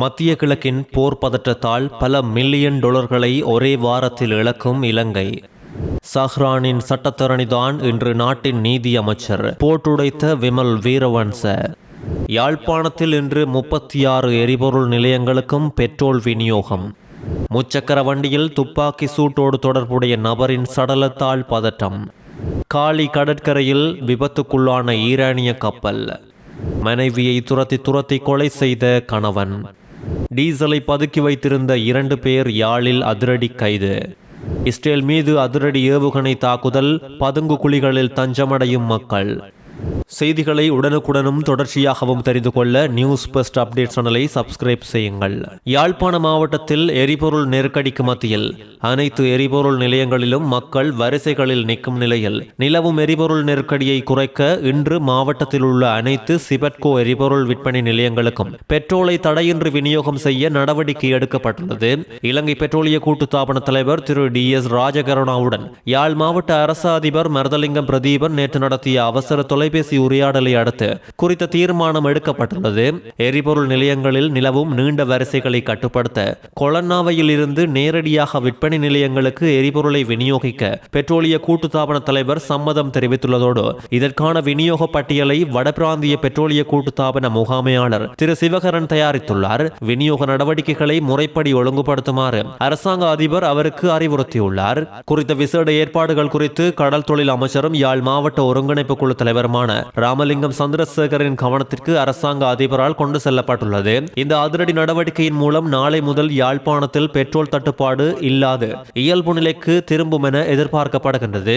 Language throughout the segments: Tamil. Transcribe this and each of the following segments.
மத்திய கிழக்கின் போர் பதற்றத்தால் பல மில்லியன் டாலர்களை ஒரே வாரத்தில் இழக்கும் இலங்கை. சஹ்ரானின் சட்டத்தரணிதான் இன்று நாட்டின் நீதி அமைச்சர். போட்டுடைத்த விமல் வீரவன்ச. யாழ்ப்பாணத்தில் இன்று 36 எரிபொருள் நிலையங்களுக்கும் பெட்ரோல் விநியோகம். முச்சக்கர வண்டியில் துப்பாக்கி சூட்டோடு தொடர்புடைய நபரின் சடலத்தால் பதட்டம். காலி கடற்கரையில் விபத்துக்குள்ளான ஈரானிய கப்பல். மனைவியை துரத்தி கொலை செய்த கணவன். டீசலை பதுக்கி வைத்திருந்த 2 பேர் யாழில் அதிரடி கைது. இஸ்ரேல் மீது அதிரடி ஏவுகணை தாக்குதல். பதுங்கு குழிகளில் தஞ்சமடையும் மக்கள். செய்திகளை உடனுக்குடனும் தொடர்ச்சியாகவும் தெரிந்து கொள்ள நியூஸ் ஃபர்ஸ்ட் அப்டேட் சேனலை சப்ஸ்கிரைப் செய்யுங்கள். யாழ்ப்பாண மாவட்டத்தில் எரிபொருள் நெருக்கடிக்கு மத்தியில் அனைத்து எரிபொருள் நிலையங்களிலும் மக்கள் வரிசைகளில் நிற்கும் நிலையில் நிலவும் எரிபொருள் நெருக்கடியை குறைக்க இன்று மாவட்டத்தில் உள்ள அனைத்து சிபட்கோ எரிபொருள் விற்பனை நிலையங்களுக்கும் பெட்ரோலை தடையின்றி விநியோகம் செய்ய நடவடிக்கை எடுக்கப்பட்டுள்ளது. இலங்கை பெட்ரோலிய கூட்டுத்தாபன தலைவர் திரு DS ராஜகருணாவுடன் யாழ் மாவட்ட அரச அதிபர் மருதலிங்கம் பிரதீபன் நேற்று நடத்திய அவசர தொலைபேசி உரையாடலை அடுத்து குறித்த தீர்மானம் எடுக்கப்பட்டுள்ளது. எரிபொருள் நிலையங்களில் நிலவும் நீண்ட வரிசைகளை கட்டுப்படுத்த கொலன்னாவையில் இருந்து நேரடியாக விற்பனை நிலையங்களுக்கு எரிபொருளை விநியோகிக்க பெட்ரோலிய கூட்டுத்தாபன தலைவர் சம்மதம் தெரிவித்துள்ளதோடு இதற்கான விநியோக பட்டியலை வடபிராந்திய பெட்ரோலிய கூட்டுத்தாபன முகாமையாளர் திரு சிவகரன் தயாரித்துள்ளார். விநியோக நடவடிக்கைகளை முறைப்படி ஒழுங்குபடுத்துமாறு அரசாங்க அதிபர் அவருக்கு அறிவுறுத்தியுள்ளார். குறித்த விசேட ஏற்பாடுகள் குறித்து கடல் தொழில் அமைச்சரும் யாழ் மாவட்ட ஒருங்கிணைப்பு குழு தலைவருமான ராமலிங்கம் சந்திரசேகரின் கவனத்திற்கு அரசாங்க அதிபரால் கொண்டு செல்லப்பட்டுள்ளது. இந்த அதிரடி நடவடிக்கையின் மூலம் நாளை முதல் யாழ்ப்பாணத்தில் பெட்ரோல் தட்டுப்பாடு இல்லாது இயல்பு நிலைக்கு திரும்பும் என எதிர்பார்க்கப்படுகின்றது.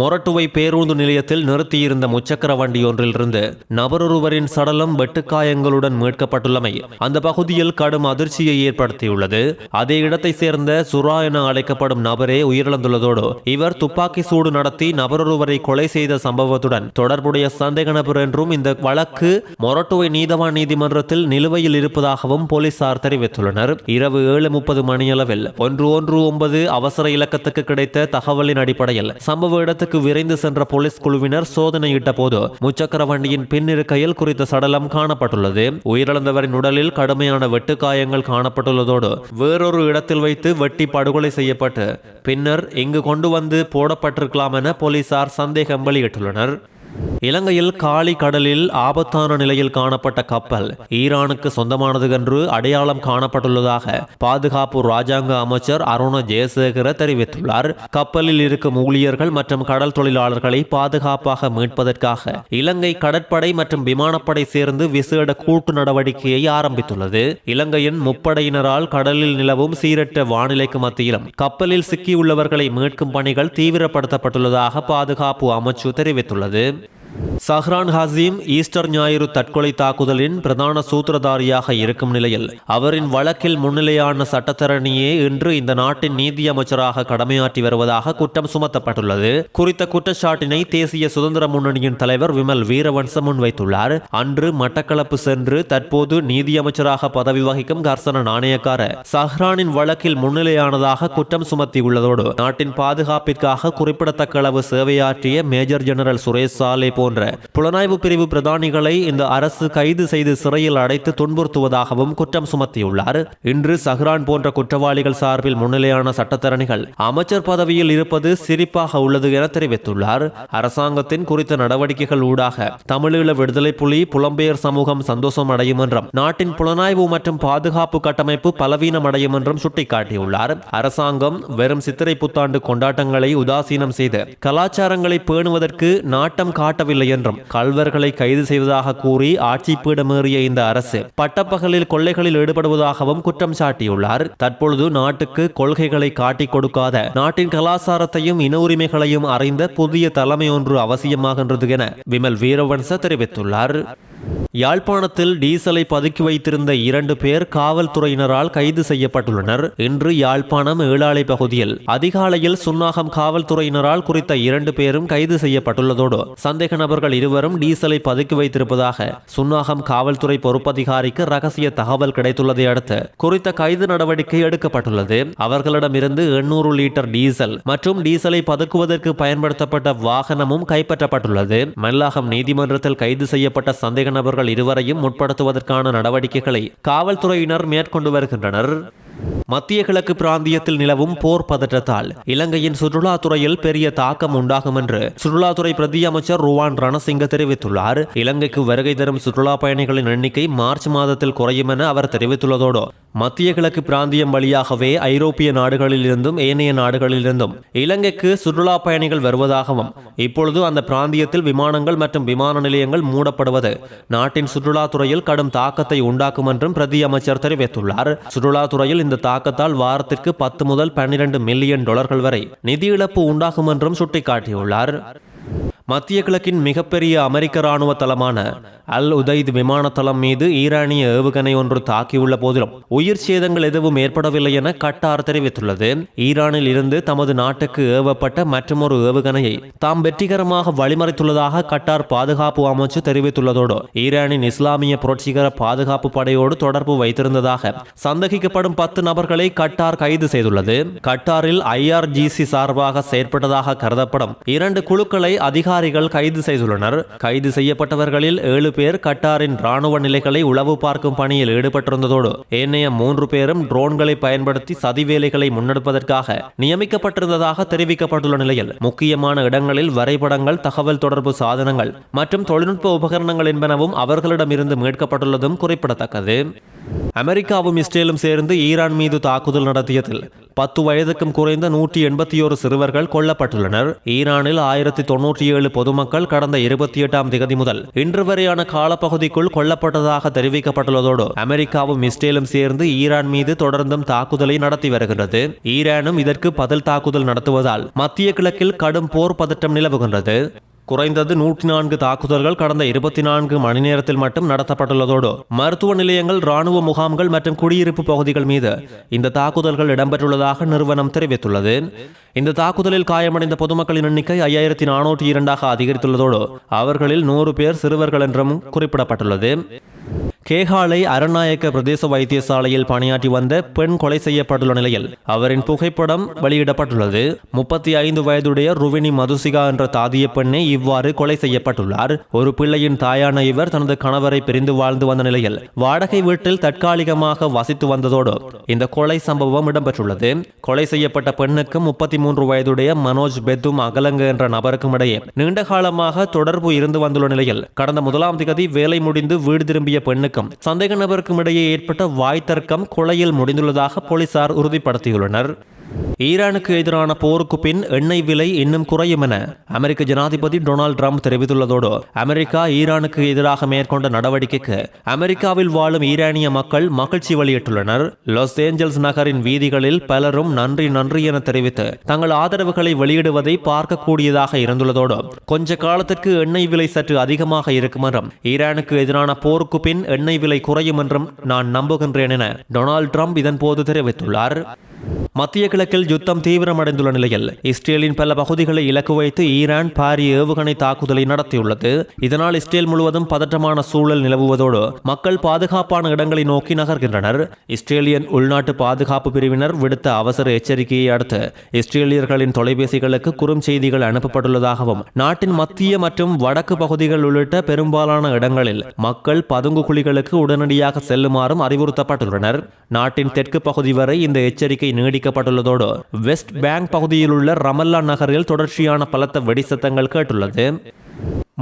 மொரட்டுவை பேருந்து நிலையத்தில் நிறுத்தியிருந்த முச்சக்கர வண்டி ஒன்றிலிருந்து நபரொருவரின் சடலம் வெட்டுக்காயங்களுடன் மீட்கப்பட்டுள்ளமை அந்த பகுதியில் கடும் அதிர்ச்சியை ஏற்படுத்தியுள்ளது. அதே இடத்தை சேர்ந்த சுரா என அழைக்கப்படும் நபரே உயிரிழந்துள்ளதோடு இவர் துப்பாக்கி சூடு நடத்தி நபரொருவரை கொலை செய்த சம்பவத்துடன் தொடர்புடைய சந்தேக நபர் என்றும் இந்த வழக்கு மொரட்டுவை நீதவான் நீதிமன்றத்தில் நிலுவையில் இருப்பதாகவும் போலீசார் தெரிவித்துள்ளனர். இரவு 7:30 மணியளவில் 119 அவசர இலக்கத்துக்கு கிடைத்த தகவலின் அடிப்படையில் சம்பவ இடத்துக்கு விரைந்து சென்ற போலீஸ் குழுவினர் சோதனையிட்ட போது முச்சக்கர வண்டியின் பின்னிருக்கையில் குறித்த சடலம் காணப்பட்டுள்ளது. உயிரிழந்தவரின் உடலில் கடுமையான வெட்டுக்காயங்கள் காணப்பட்டுள்ளதோடு வேறொரு இடத்தில் வைத்து வெட்டி படுகொலை செய்யப்பட்டு பின்னர் இங்கு கொண்டு வந்து போடப்பட்டிருக்கலாம் என போலீசார் சந்தேகம் வெளியிட்டுள்ளனர். இலங்கையில் காலி கடலில் ஆபத்தான நிலையில் காணப்பட்ட கப்பல் ஈரானுக்கு சொந்தமானது என்று அடையாளம் காணப்பட்டுள்ளதாக பாதுகாப்பு ராஜாங்க அமைச்சர் அருண ஜெயசேகர தெரிவித்துள்ளார். கப்பலில் இருக்கும் ஊழியர்கள் மற்றும் கடல் தொழிலாளர்களை பாதுகாப்பாக மீட்பதற்காக இலங்கை கடற்படை மற்றும் விமானப்படை சேர்ந்து விசேட கூட்டு நடவடிக்கையை ஆரம்பித்துள்ளது. இலங்கையின் முப்படையினரால் கடலில் நிலவும் சீரற்ற வானிலைக்கு மத்தியிலும் கப்பலில் சிக்கியுள்ளவர்களை மீட்கும் பணிகள் தீவிரப்படுத்தப்பட்டுள்ளதாக பாதுகாப்பு அமைச்சு தெரிவித்துள்ளது. சஹ்ரான் ஹசீம் ஈஸ்டர் ஞாயிறு தற்கொலை தாக்குதலின் பிரதான சூத்திரதாரியாக இருக்கும் நிலையில் அவரின் வழக்கில் முன்னிலையான சட்டத்தரணியே இன்று இந்த நாட்டின் நீதி அமைச்சராக கடமையாற்றி வருவதாக குற்றம் சுமத்தப்பட்டுள்ளது. குறித்த குற்றச்சாட்டினை தேசிய சுதந்திர முன்னணியின் தலைவர் விமல் வீரவன்ச முன்வைத்துள்ளார். அன்று மட்டக்களப்பு சென்று தற்போது நீதி அமைச்சராக பதவி வகிக்கும் கர்சன நாணயக்கார சஹ்ரானின் வழக்கில் முன்னிலையானதாக குற்றம் சுமத்தியுள்ளதோடு நாட்டின் பாதுகாப்பிற்காக குறிப்பிடத்தக்க அளவு சேவையாற்றிய மேஜர் ஜெனரல் சுரேஷ் சாலே போன்ற புலனாய்வு பிரிவு பிரதானிகளை இந்த அரசு கைது செய்து சிறையில் அடைத்து துன்புறுத்துவதாகவும் குற்றம் சுமத்தியுள்ளார். இன்று சஹ்ரான் போன்ற குற்றவாளிகள் சார்பில் முன்னிலையான சட்டத்தரணிகள் அமைச்சர் பதவியில் இருப்பது சிரிப்பாக உள்ளது என தெரிவித்துள்ளார். அரசாங்கத்தின் குறித்த நடவடிக்கைகள் ஊடாக தமிழீழ விடுதலை புலி புலம்பெயர் சமூகம் சந்தோஷம் அடையும் என்றும் நாட்டின் புலனாய்வு மற்றும் பாதுகாப்பு கட்டமைப்பு பலவீனம் அடையும் என்றும் சுட்டிக்காட்டியுள்ளார். அரசாங்கம் வெறும் சித்திரை புத்தாண்டு கொண்டாட்டங்களை உதாசீனம் செய்து கலாச்சாரங்களை பேணுவதற்கு நாட்டம் காட்டவில்லை என்றும் கள்வர்களை கைது செய்வதாக கூறி ஆட்சி பீடமேறிய இந்த அரசு பட்டப்பகலில் கொள்ளைகளில் ஈடுபடுவதாகவும் குற்றம் சாட்டியுள்ளார். தற்பொழுது நாட்டுக்கு கொள்கைகளை காட்டிக் கொடுக்காத நாட்டின் கலாச்சாரத்தையும் இன உரிமைகளையும் அறிந்த புதிய தலைமை ஒன்று அவசியமாகின்றது என விமல் வீரவன்ச தெரிவித்துள்ளார். யாழ்ப்பாணத்தில் டீசலை பதுக்கி வைத்திருந்த 2 பேர் காவல்துறையினரால் கைது செய்யப்பட்டுள்ளனர். இன்று யாழ்ப்பாணம் ஏழாலை பகுதியில் அதிகாலையில் சுன்னாகம் காவல்துறையினரால் குறித்த 2 பேரும் கைது செய்யப்பட்டுள்ளதோடு சந்தேக நபர்கள் இருவரும் டீசலை பதுக்கி வைத்திருப்பதாக சுன்னாகம் காவல்துறை பொறுப்பதிகாரிக்கு ரகசிய தகவல் கிடைத்துள்ளதை அடுத்து குறித்த கைது நடவடிக்கை எடுக்கப்பட்டுள்ளது. அவர்களிடமிருந்து 800 லிட்டர் டீசல் மற்றும் டீசலை பதுக்குவதற்கு பயன்படுத்தப்பட்ட வாகனமும் கைப்பற்றப்பட்டுள்ளது. மல்லாகம் நீதிமன்றத்தில் கைது செய்யப்பட்ட சந்தேக நபர்கள் இருவரையும் முற்படுத்துவதற்கான நடவடிக்கைகளை காவல்துறையினர் மேற்கொண்டு வருகின்றனர். மத்திய கிழக்கு பிராந்தியத்தில் நிலவும் போர் பதற்றத்தால் இலங்கையின் சுற்றுலாத்துறையில் பெரிய தாக்கம் உண்டாகும் என்று சுற்றுலாத்துறை பிரதி அமைச்சர் ருவான் ரணசிங்க தெரிவித்துள்ளார். இலங்கைக்கு வருகை தரும் சுற்றுலா பயணிகளின் எண்ணிக்கை மார்ச் மாதத்தில் குறையும் என அவர் தெரிவித்துள்ளதோடு மத்திய கிழக்கு பிராந்தியம் வழியாகவே ஐரோப்பிய நாடுகளிலிருந்தும் ஏனைய நாடுகளிலிருந்தும் இலங்கைக்கு சுற்றுலா பயணிகள் வருவதாகவும் இப்பொழுது அந்த பிராந்தியத்தில் விமானங்கள் மற்றும் விமான நிலையங்கள் மூடப்படுவது நாட்டின் சுற்றுலாத்துறையில் கடும் தாக்கத்தை உண்டாக்கும் என்றும் பிரதி அமைச்சர் தெரிவித்துள்ளார். சுற்றுலாத்துறையில் இந்த தாக்கத்தால் வாரத்திற்கு 10 முதல் 12 மில்லியன் டாலர்கள் வரை நிதி இழப்பு உண்டாகும் என்றும் சுட்டிக்காட்டியுள்ளார். மத்திய கிழக்கின் மிகப்பெரிய அமெரிக்க ராணுவ தளமான அல் உதைத் விமான தளம் மீது ஈரானிய ஏவுகணை ஒன்று தாக்கியுள்ள போதிலும் உயிர் சேதங்கள் எதுவும் ஏற்படவில்லை என கட்டார் தெரிவித்துள்ளது. ஈரானில் இருந்து தமது நாட்டுக்கு ஏவப்பட்ட மற்றொரு ஏவுகணையை தாம் வெற்றிகரமாக வழிமறைத்துள்ளதாக கட்டார் பாதுகாப்பு அமைச்சு தெரிவித்துள்ளதோடு ஈரானின் இஸ்லாமிய புரட்சிகர பாதுகாப்பு படையோடு தொடர்பு வைத்திருந்ததாக சந்தேகிக்கப்படும் 10 நபர்களை கட்டார் கைது செய்துள்ளது. கட்டாரில் IRGC சார்பாக செயற்பட்டதாக கருதப்படும் 2 குழுக்களை அதிகாரிகள் கைது செய்துள்ளனர். கைது செய்யப்பட்டவர்களில் 7 பேர் கட்டாரின் ராணுவ நிலைகளை உளவு பார்க்கும் பணியில் ஈடுபட்டிருந்ததோடு ஏனைய 3 பேரும் ட்ரோன்களை பயன்படுத்தி சதி வேலைகளை முன்னெடுப்பதற்காக நியமிக்கப்பட்டிருந்ததாக தெரிவிக்கப்பட்டுள்ள நிலையில் முக்கியமான இடங்களில் வரைபடங்கள், தகவல் தொடர்பு சாதனங்கள் மற்றும் தொழில்நுட்ப உபகரணங்கள் என்பனவும் அவர்களிடமிருந்து மீட்கப்பட்டுள்ளதும் குறிப்பிடத்தக்கது. அமெரிக்காவும் இஸ்ரேலும் சேர்ந்து ஈரான் மீது தாக்குதல் நடத்தியதில் 10 வயதுக்கும் குறைந்த 181 சிறுவர்கள் கொல்லப்பட்டுள்ளனர். ஈரானில் 1097 பொதுமக்கள் கடந்த 28ஆம் திகதி முதல் இன்று வரையான காலப்பகுதிக்குள் கொல்லப்பட்டதாக தெரிவிக்கப்பட்டுள்ளதோடு அமெரிக்காவும் இஸ்ரேலும் சேர்ந்து ஈரான் மீது தொடர்ந்தும் தாக்குதலை நடத்தி வருகின்றது. ஈரானும் இதற்கு பதில் தாக்குதல் நடத்துவதால் மத்திய கிழக்கில் கடும் போர் பதற்றம் நிலவுகின்றது. குறைந்தது 104 தாக்குதல்கள் கடந்த 24 மணி நேரத்தில் மட்டும் நடத்தப்பட்டுள்ளதோடு மருத்துவ நிலையங்கள், ராணுவ முகாம்கள் மற்றும் குடியிருப்பு பகுதிகள் மீது இந்த தாக்குதல்கள் இடம்பெற்றுள்ளதாக நிறுவனம் தெரிவித்துள்ளது. இந்த தாக்குதலில் காயமடைந்த பொதுமக்களின் எண்ணிக்கை 5402ஆக அதிகரித்துள்ளதோடு அவர்களில் 100 பேர் சிறுவர்கள் என்றும் குறிப்பிடப்பட்டுள்ளது. கேகாலை அரநாயக்க பிரதேச வைத்தியசாலையில் பணியாற்றி வந்த பெண் கொலை செய்யப்பட்டுள்ள நிலையில் அவரின் புகைப்படம் வெளியிடப்பட்டுள்ளது. 35 வயதுடைய ருவினி மதுசிகா என்ற தாதிய பெண்ணே இவ்வாறு கொலை செய்யப்பட்டுள்ளார். ஒரு பிள்ளையின் தாயான இவர் தனது கணவரை பிரிந்து வாழ்ந்து வந்த நிலையில் வாடகை வீட்டில் தற்காலிகமாக வசித்து வந்ததோடு இந்த கொலை சம்பவம் இடம்பெற்றுள்ளது. கொலை செய்யப்பட்ட பெண்ணுக்கும் 33 வயதுடைய மனோஜ் பெத்தும் அகலங்க என்ற நபருக்கும் இடையே நீண்ட காலமாக தொடர்பு இருந்து வந்துள்ள நிலையில் கடந்த 1ஆம் திகதி வேலை முடிந்து வீடு திரும்பிய பெண்ணுக்கு சந்தேக நபருக்கும் இடையே ஏற்பட்ட வாய் தர்க்கம் கொலையில் முடிந்துள்ளதாக போலீசார் உறுதிப்படுத்தியுள்ளனர். ஈரானுக்கு எதிரான போருக்கு பின் எண்ணெய் விலை இன்னும் குறையும் என அமெரிக்க ஜனாதிபதி டொனால்ட் ட்ரம்ப் தெரிவித்துள்ளதோடு அமெரிக்கா ஈரானுக்கு எதிராக மேற்கொண்ட நடவடிக்கைக்கு அமெரிக்காவில் வாழும் ஈரானிய மக்கள் மகிழ்ச்சி வெளியிட்டுள்ளனர். லாஸ் ஏஞ்சல்ஸ் நகரின் வீதிகளில் பலரும் நன்றி நன்றி என தெரிவித்து தங்கள் ஆதரவுகளை வெளியிடுவதை பார்க்கக்கூடியதாக இருந்துள்ளதோடு கொஞ்ச காலத்திற்கு எண்ணெய் விலை சற்று அதிகமாக இருக்கும் என்றும் ஈரானுக்கு எதிரான போருக்கு பின் எண்ணெய் விலை குறையும் என்றும் நான் நம்புகின்றேன் என டொனால்ட் ட்ரம்ப் இதன் போது தெரிவித்துள்ளார். மத்திய கிழக்கில் யுத்தம் தீவிரமடைந்துள்ள நிலையில் இஸ்ரேலின் பல பகுதிகளை இலக்கு வைத்து ஈரான் பாரிய ஏவுகணை தாக்குதலை நடத்தியுள்ளது. இதனால் இஸ்ரேல் முழுவதும் பதற்றமான சூழல் நிலவுவதோடு மக்கள் பாதுகாப்பான இடங்களை நோக்கி நகர்கின்றனர். இஸ்ரேலியன் உள்நாட்டு பாதுகாப்பு பிரிவினர் விடுத்த அவசர எச்சரிக்கையை அடுத்து இஸ்ரேலியர்களின் தொலைபேசிகளுக்கு குறுஞ்செய்திகள் அனுப்பப்பட்டுள்ளதாகவும் நாட்டின் மத்திய மற்றும் வடக்கு பகுதிகள் உள்ளிட்ட பெரும்பாலான இடங்களில் மக்கள் பதுங்கு குழிகளுக்கு உடனடியாக செல்லுமாறும் அறிவுறுத்தப்பட்டுள்ளனர். நாட்டின் தெற்கு பகுதி வரை இந்த எச்சரிக்கை நீடிக்கப்பட்டுள்ளதோடு வெஸ்ட் பேங்க் பகுதியில் உள்ள ரமல்லா நகரில் தொடர்ச்சியான பலத்த வெடிசத்தங்கள் கேட்டுள்ளது.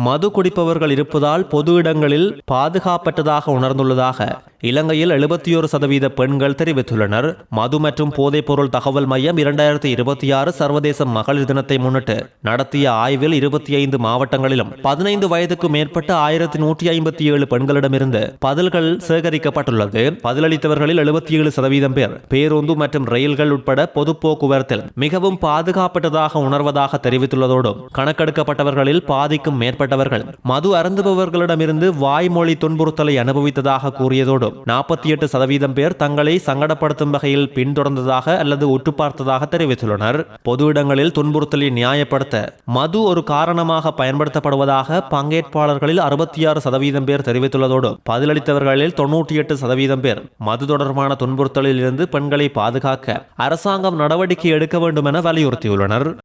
மது குடிப்பவர்கள் இருப்பதால் பொது இடங்களில் பாதுகாப்பற்றதாக உணர்ந்துள்ளதாக இலங்கையில் 71% பெண்கள் தெரிவித்துள்ளனர். மது மற்றும் போதைப் பொருள் தகவல் மையம் 2026 சர்வதேச மகளிர் தினத்தை முன்னிட்டு நடத்திய ஆய்வில் 25 மாவட்டங்களிலும் 15 வயதுக்கு மேற்பட்ட 1157 பெண்களிடமிருந்து பதில்கள் சேகரிக்கப்பட்டுள்ளது. பதிலளித்தவர்களில் 77% பேர் பேருந்து மற்றும் ரயில்கள் உட்பட பொது போக்குவரத்தில் மிகவும் பாதுகாப்பற்றதாக உணர்வதாக தெரிவித்துள்ளதோடு கணக்கெடுக்கப்பட்டவர்களில் பாதிக்கும் மேற்பட்டவர்கள் மது அருந்துபவர்களிடமிருந்து வாய்மொழி துன்புறுத்தலை அனுபவித்ததாக கூறியதோடு 48% பேர் தங்களை சங்கடப்படுத்தும் வகையில் பின்தொடர்ந்ததாக அல்லது உற்று பார்த்ததாக தெரிவித்துள்ளனர். பொது இடங்களில் துன்புறுத்தலை நியாயப்படுத்த மது ஒரு காரணமாக பயன்படுத்தப்படுவதாக பங்கேற்பாளர்களில் 66% பேர் தெரிவித்துள்ளதோடு பதிலளித்தவர்களில் 98% பேர் மது தொடர்பான துன்புறுத்தலில் இருந்து பெண்களை பாதுகாக்க அரசாங்கம் நடவடிக்கை எடுக்க வேண்டும் என வலியுறுத்தியுள்ளனர்.